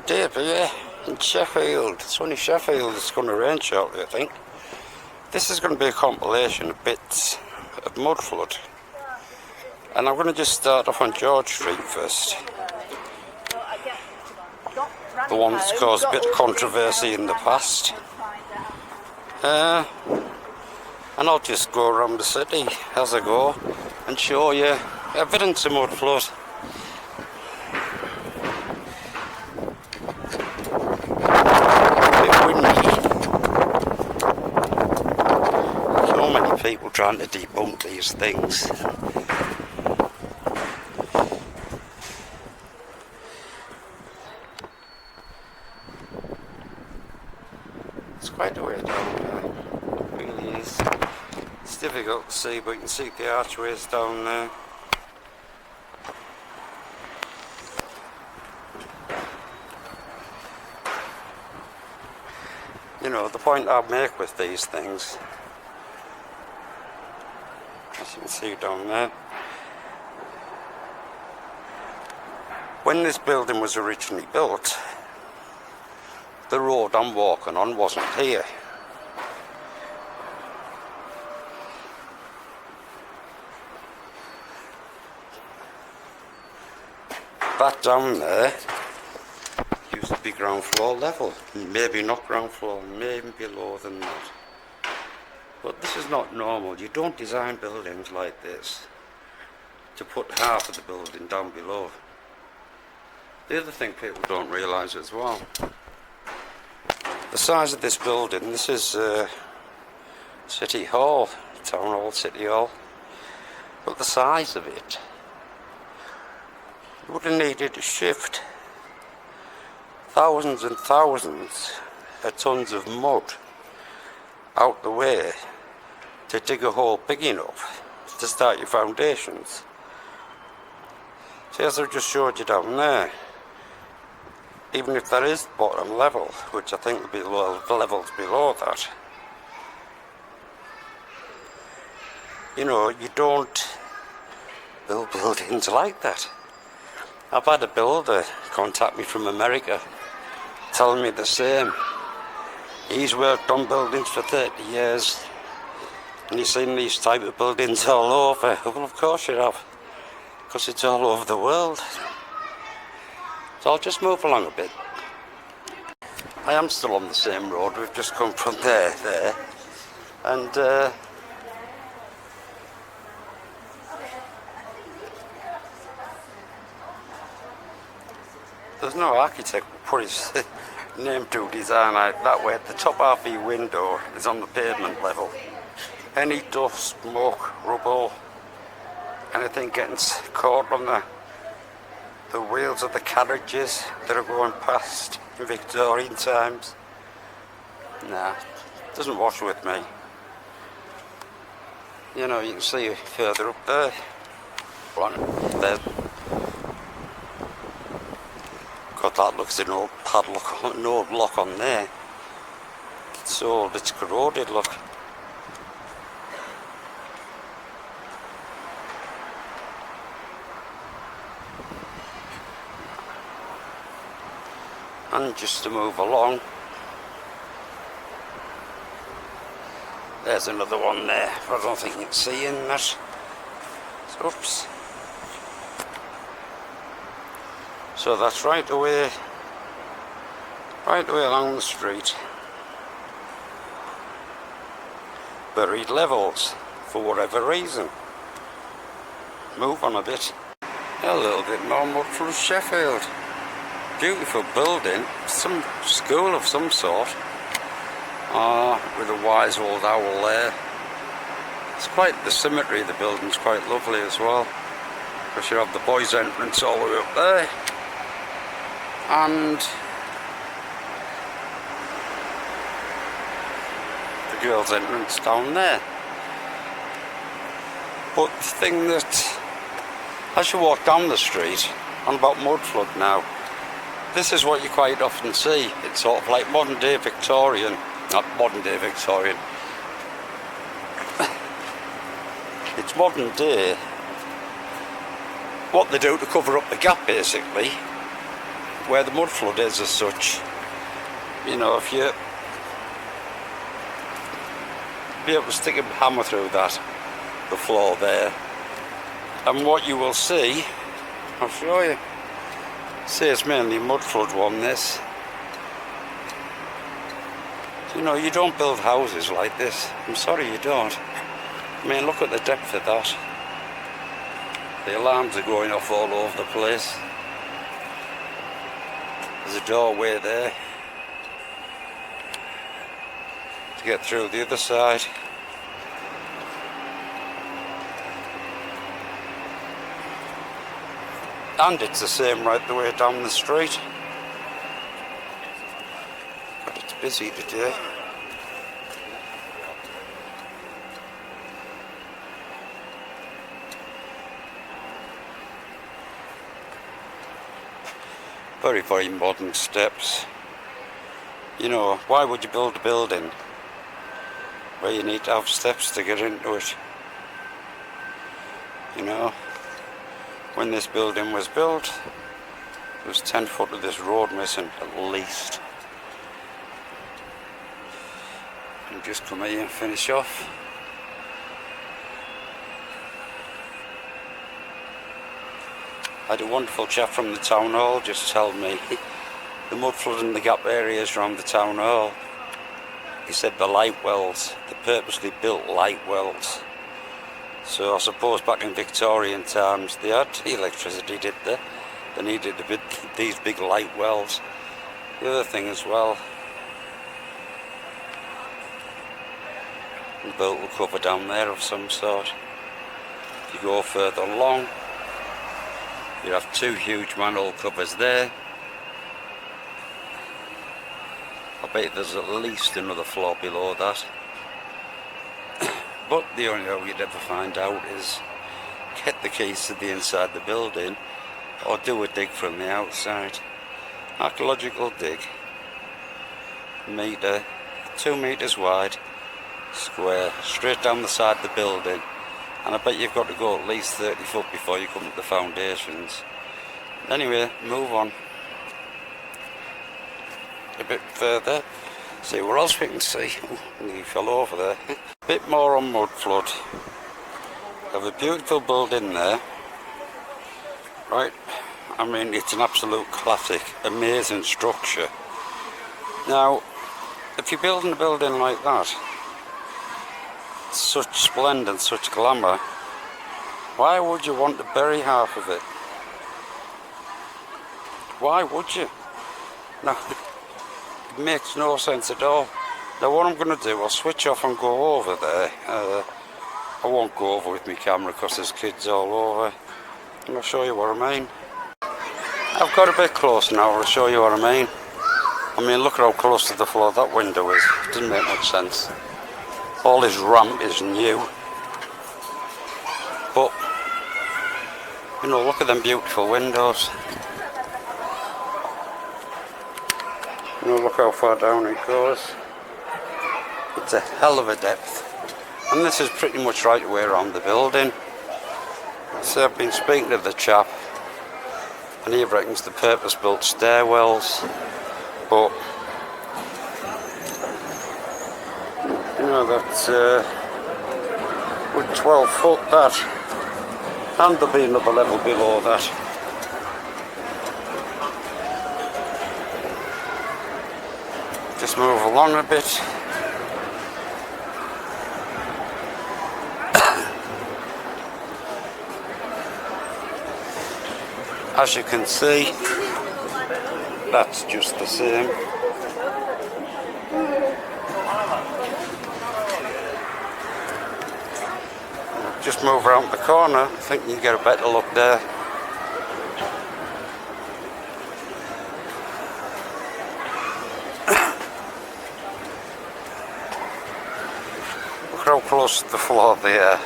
day here in Sheffield. It's only Sheffield. It's going to rain shortly, I think. This is going to be a compilation of bits of mud flood. And I'm going to just start off on George Street first. The one that's caused a bit of controversy in the past. And I'll just go around the city as I go and show you evidence of mud flood. People trying to debunk these things. It's quite a way down there. It really is. It's difficult to see, but you can see the archways down there. You know, the point I make with these things, as you can see down there, when this building was originally built, the road I'm walking on wasn't here. That down there used to be ground floor level, maybe not ground floor, maybe below than that. But this is not normal. You don't design buildings like this to put half of the building down below. The other thing people don't realise as well, the size of this building, this is City Hall, Town Hall, City Hall, but the size of it, you would have needed to shift thousands and thousands of tons of mud out the way to dig a hole big enough to start your foundations. See, as I've just showed you down there, even if there is bottom level, which I think will be the levels below that, you know, you don't build buildings like that. I've had a builder contact me from America telling me the same. He's worked on buildings for 30 years and he's seen these type of buildings all over. Well, of course you have, because it's all over the world. So I'll just move along a bit. I am still on the same road. We've just come from there, and there's no architect who put his name to design out that way. The top half of your window is on the pavement level. Any dust, smoke, rubble, anything getting caught on the wheels of the carriages that are going past in Victorian times, nah, doesn't wash with me. You know, you can see further up there. There's God, that looks an old padlock, an old lock on there. It's old, it's corroded, look. And just to move along, there's another one there, but I don't think you can see in that. Oops. So that's right away along the street. Buried levels, for whatever reason. Move on a bit. A little bit more mud from Sheffield. Beautiful building, some school of some sort, with a wise old owl there. It's quite, the symmetry of the building's quite lovely as well, because you have the boys' entrance all the way up there, and the girls' entrance down there. But the thing that, as you walk down the street, on about mud flood now, this is what you quite often see. It's sort of like modern day Victorian, not modern day Victorian. It's modern day. What they do to cover up the gap, basically, where the mud flood is as such. You know, if you be able to stick a hammer through that, the floor there, and what you will see, I'll show you. See, it's mainly a mud flood one, this. You know, you don't build houses like this. I'm sorry, you don't. I mean, look at the depth of that. The alarms are going off all over the place. There's a doorway there to get through the other side. And it's the same right the way down the street. But it's busy today. Very, very modern steps. You know, why would you build a building where you need to have steps to get into it? You know, when this building was built, there was 10 foot of this road missing at least. And just come here and finish off. I had a wonderful chap from the town hall just tell me the mud flood in the gap areas around the town hall. He said the light wells, the purposely built light wells. So I suppose back in Victorian times they had electricity, did they? They needed these big light wells. The other thing as well, the boat will cover down there of some sort. If you go further along, you have two huge manhole covers there. I bet there's at least another floor below that. But the only way you'd ever find out is get the keys to the inside of the building or do a dig from the outside. Archaeological dig. Metre, 2 metres wide, square, straight down the side of the building. And I bet you've got to go at least 30 foot before you come to the foundations. Anyway, move on. A bit further. See what else we can see. Ooh, he fell over there. A bit more on mud flood. Have a beautiful building there. Right. I mean, it's an absolute classic. Amazing structure. Now, if you're building a building like that, such splendour and such glamour, why would you want to bury half of it? Why would you? No, it makes no sense at all. Now what I'm going to do, I'll switch off and go over there. I won't go over with my camera because there's kids all over. And I'll show you what I mean. I've got a bit close now, I'll show you what I mean. I mean, look at how close to the floor that window is. It doesn't make much sense. All this ramp is new, but you know, look at them beautiful windows. You know, look how far down it goes. It's a hell of a depth, and this is pretty much right away around the building. So I've been speaking to the chap, and he reckons the purpose-built stairwells, but you know, that's with 12 foot that, and there'll be another level below that. Just move along a bit. As you can see, that's just the same. Just move around the corner, I think you can get a better look there. Look how close to the floor they are.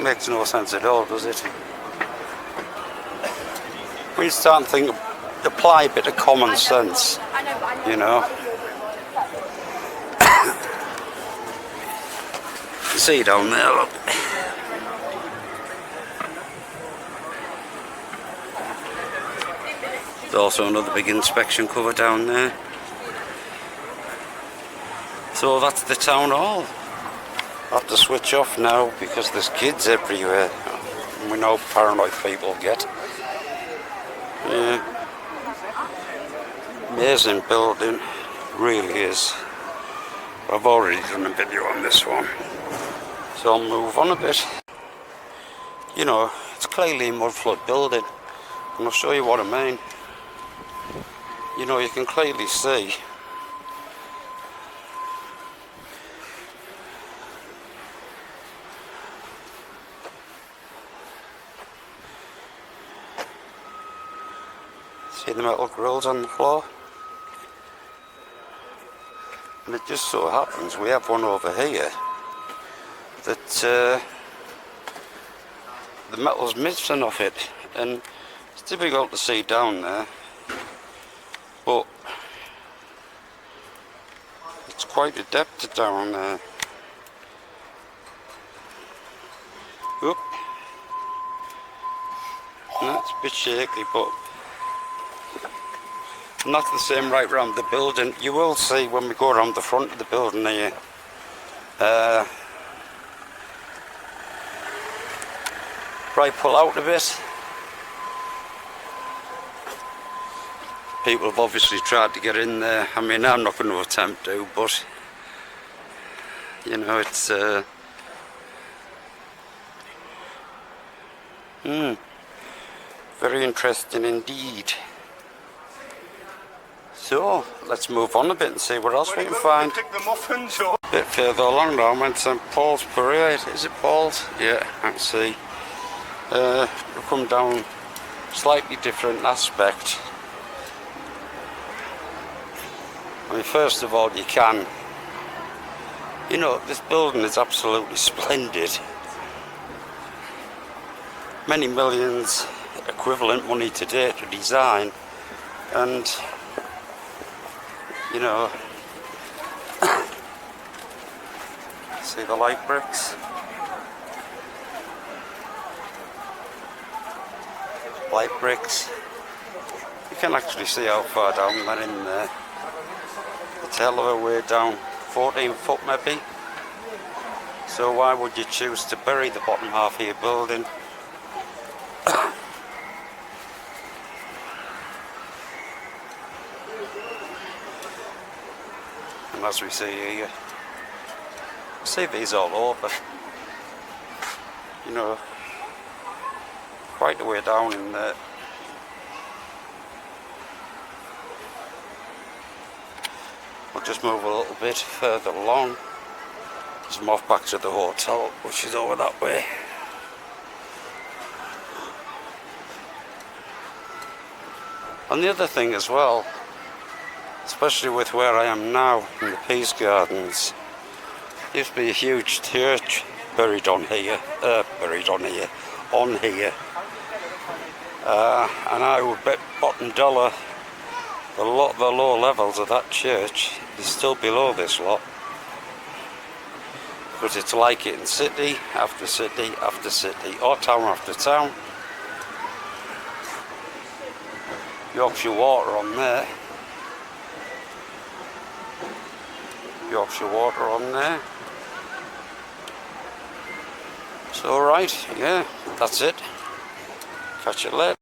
Makes no sense at all, does it? When you start to think, apply a bit of common sense, you know. See down there, look. There's also another big inspection cover down there. So that's the town hall. I have to switch off now because there's kids everywhere. We know paranoid people get. Yeah. Amazing building, really is. I've already done a video on this one, so I'll move on a bit. You know, it's clearly a mud flood building, and I'll show you what I mean. You know, you can clearly see the metal grills on the floor. And it just so happens we have one over here that the metal's missing off it, and it's difficult to see down there, but it's quite a depth down there. Oop. That's a bit shaky, but not the same right round the building. You will see when we go around the front of the building here. Right, pull out a bit. People have obviously tried to get in there. I mean, I'm not going to attempt to, but you know, it's very interesting indeed. So, let's move on a bit and see what else we can find. A bit further along now, I went to St Paul's Parade. Is it Paul's? Yeah, I can see. We've come down slightly different aspect. I mean, first of all, you know, this building is absolutely splendid. Many millions equivalent money today to design, and you know, see the light bricks? Light bricks. You can actually see how far down they're in there. It's a hell of a way down, 14 foot maybe. So why would you choose to bury the bottom half of your building? And as we see here, see these all over. You know, quite a way down in there. We'll just move a little bit further along. Just move back to the hotel, which is over that way. And the other thing as well, especially with where I am now in the Peace Gardens, there used to be a huge church buried on here, and I would bet bottom dollar the low levels of that church is still below this lot, because it's like it in city after city after city, or town after town. Yorkshire Water on there. Yorkshire Water on there. So right, yeah, that's it. Catch you later.